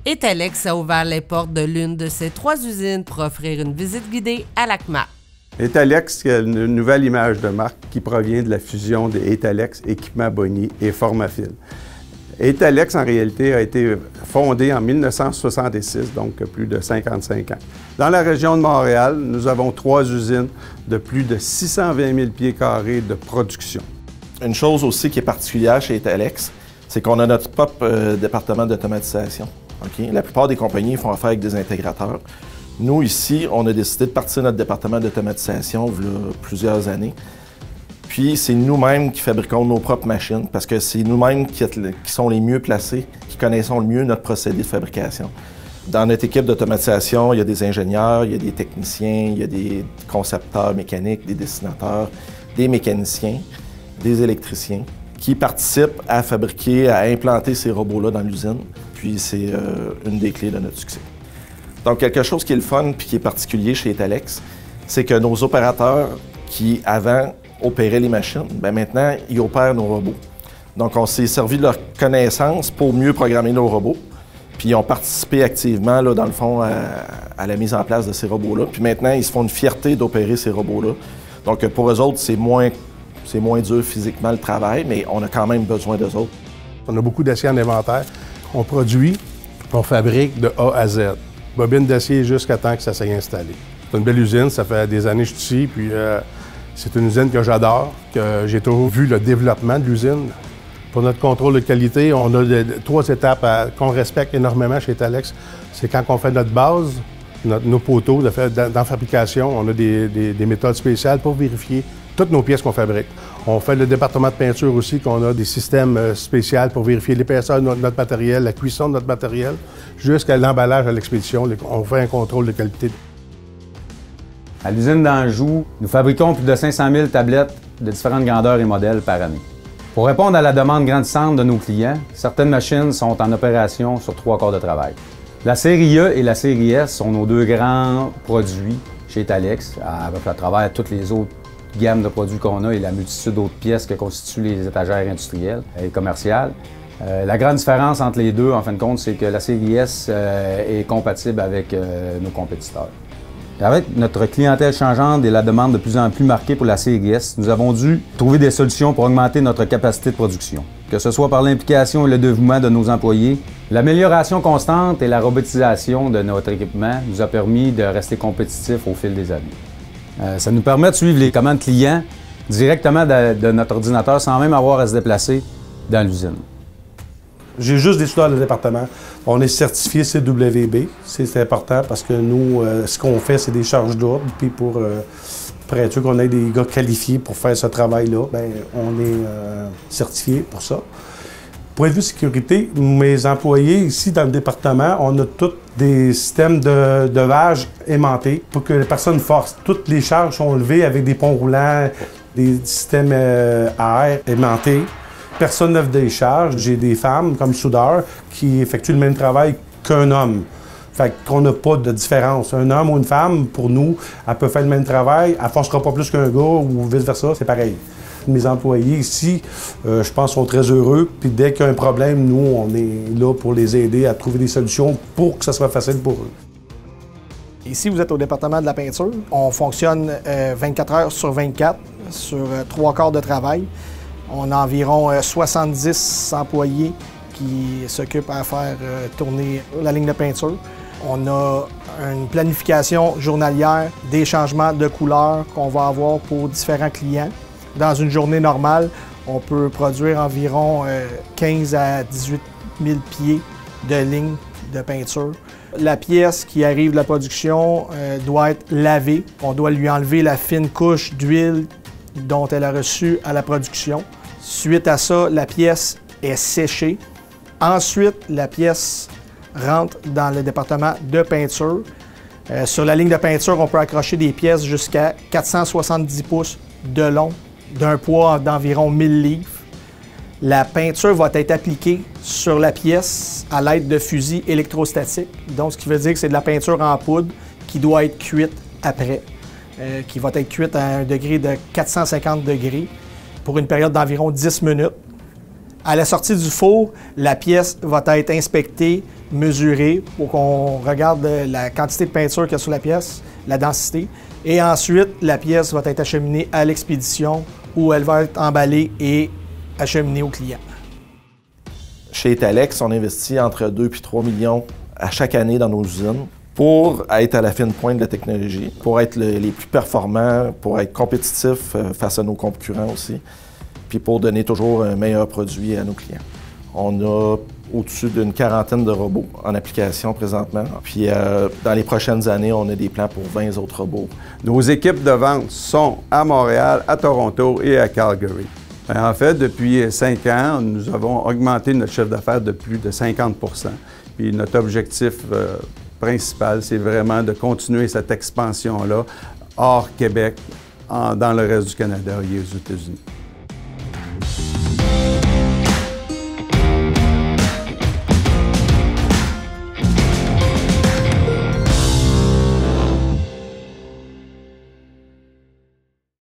Etalex a ouvert les portes de l'une de ses 3 usines pour offrir une visite guidée à l'ACMA. Etalex, c'est une nouvelle image de marque qui provient de la fusion de Etalex, Équipement Bonnier et Formafil. Etalex, en réalité, a été fondé en 1966, donc plus de 55 ans. Dans la région de Montréal, nous avons 3 usines de plus de 620 000 pieds carrés de production. Une chose aussi qui est particulière chez Etalex, c'est qu'on a notre propre département d'automatisation. Okay? La plupart des compagnies font affaire avec des intégrateurs. Nous, ici, on a décidé de partir notre département d'automatisation il y a plusieurs années. Puis, c'est nous-mêmes qui fabriquons nos propres machines parce que c'est nous-mêmes qui sont les mieux placés, qui connaissons le mieux notre procédé de fabrication. Dans notre équipe d'automatisation, il y a des ingénieurs, il y a des techniciens, il y a des concepteurs mécaniques, des dessinateurs, des mécaniciens, des électriciens qui participent à fabriquer, à implanter ces robots-là dans l'usine. Puis c'est une des clés de notre succès. Donc quelque chose qui est le fun puis qui est particulier chez Etalex, c'est que nos opérateurs qui avant opéraient les machines, bien maintenant ils opèrent nos robots. Donc on s'est servi de leur connaissance pour mieux programmer nos robots. Puis ils ont participé activement, là, dans le fond, à la mise en place de ces robots-là. Puis maintenant, ils se font une fierté d'opérer ces robots-là. Donc pour eux autres, c'est moins dur physiquement le travail, mais on a quand même besoin d'eux autres. On a beaucoup d'acier en inventaire. On produit, on fabrique de A à Z. Bobine d'acier jusqu'à temps que ça s'est installé. C'est une belle usine, ça fait des années que je suis ici, puis c'est une usine que j'adore, que j'ai toujours vu le développement de l'usine. Pour notre contrôle de qualité, on a 3 étapes qu'on respecte énormément chez Etalex. C'est quand on fait notre base, nos poteaux dans fabrication, on a des méthodes spéciales pour vérifier toutes nos pièces qu'on fabrique. On fait le département de peinture aussi, qu'on a des systèmes spéciaux pour vérifier l'épaisseur de notre matériel, la cuisson de notre matériel, jusqu'à l'emballage à l'expédition. On fait un contrôle de qualité. À l'usine d'Anjou, nous fabriquons plus de 500 000 tablettes de différentes grandeurs et modèles par année. Pour répondre à la demande grandissante de nos clients, certaines machines sont en opération sur 3 quarts de travail. La série E et la série S sont nos 2 grands produits chez Etalex, à travers toutes les autres gammes de produits qu'on a et la multitude d'autres pièces que constituent les étagères industrielles et commerciales. La grande différence entre les deux, en fin de compte, c'est que la série S est compatible avec nos compétiteurs. Avec notre clientèle changeante et la demande de plus en plus marquée pour la série S, nous avons dû trouver des solutions pour augmenter notre capacité de production. Que ce soit par l'implication et le dévouement de nos employés, l'amélioration constante et la robotisation de notre équipement nous a permis de rester compétitifs au fil des années. Ça nous permet de suivre les commandes clients directement de notre ordinateur sans même avoir à se déplacer dans l'usine. J'ai juste des soudeurs de département. On est certifié CWB. C'est important parce que nous, ce qu'on fait, c'est des charges d'ordre. Puis pour être sûr qu'on ait des gars qualifiés pour faire ce travail-là, bien, on est certifié pour ça. Point de vue sécurité, mes employés ici dans le département, on a tous des systèmes de levage aimantés pour que les personnes forcent. Toutes les charges sont levées avec des ponts roulants, des systèmes à air aimantés. Personne ne lève des charges. J'ai des femmes comme soudeurs qui effectuent le même travail qu'un homme. Fait qu'on n'a pas de différence. Un homme ou une femme, pour nous, elle peut faire le même travail, elle ne forcera pas plus qu'un gars ou vice-versa, c'est pareil. Mes employés ici, je pense, sont très heureux. Puis dès qu'il y a un problème, nous, on est là pour les aider à trouver des solutions pour que ça soit facile pour eux. Ici, vous êtes au département de la peinture. On fonctionne 24 heures sur 24, sur 3 quarts de travail. On a environ 70 employés qui s'occupent à faire tourner la ligne de peinture. On a une planification journalière des changements de couleurs qu'on va avoir pour différents clients. Dans une journée normale, on peut produire environ 15 à 18 000 pieds de ligne de peinture. La pièce qui arrive de la production doit être lavée. On doit lui enlever la fine couche d'huile dont elle a reçu à la production. Suite à ça, la pièce est séchée. Ensuite, la pièce rentre dans le département de peinture. Sur la ligne de peinture, on peut accrocher des pièces jusqu'à 470 pouces de long, d'un poids d'environ 1000 livres. La peinture va être appliquée sur la pièce à l'aide de fusils électrostatiques. Donc, ce qui veut dire que c'est de la peinture en poudre qui doit être cuite après, qui va être cuite à un degré de 450 degrés pour une période d'environ 10 minutes. À la sortie du four, la pièce va être inspectée, mesurée pour qu'on regarde la quantité de peinture qu'il y a sur la pièce, la densité. Et ensuite, la pièce va être acheminée à l'expédition où elle va être emballée et acheminée au client. Chez Etalex, on investit entre 2 et 3 millions à chaque année dans nos usines pour être à la fine pointe de la technologie, pour être les plus performants, pour être compétitifs face à nos concurrents aussi, puis pour donner toujours un meilleur produit à nos clients. On a au-dessus d'une quarantaine de robots en application présentement. Puis dans les prochaines années, on a des plans pour 20 autres robots. Nos équipes de vente sont à Montréal, à Toronto et à Calgary. En fait, depuis 5 ans, nous avons augmenté notre chiffre d'affaires de plus de 50 %. Puis notre objectif principal, c'est vraiment de continuer cette expansion-là hors Québec, dans le reste du Canada et aux États-Unis.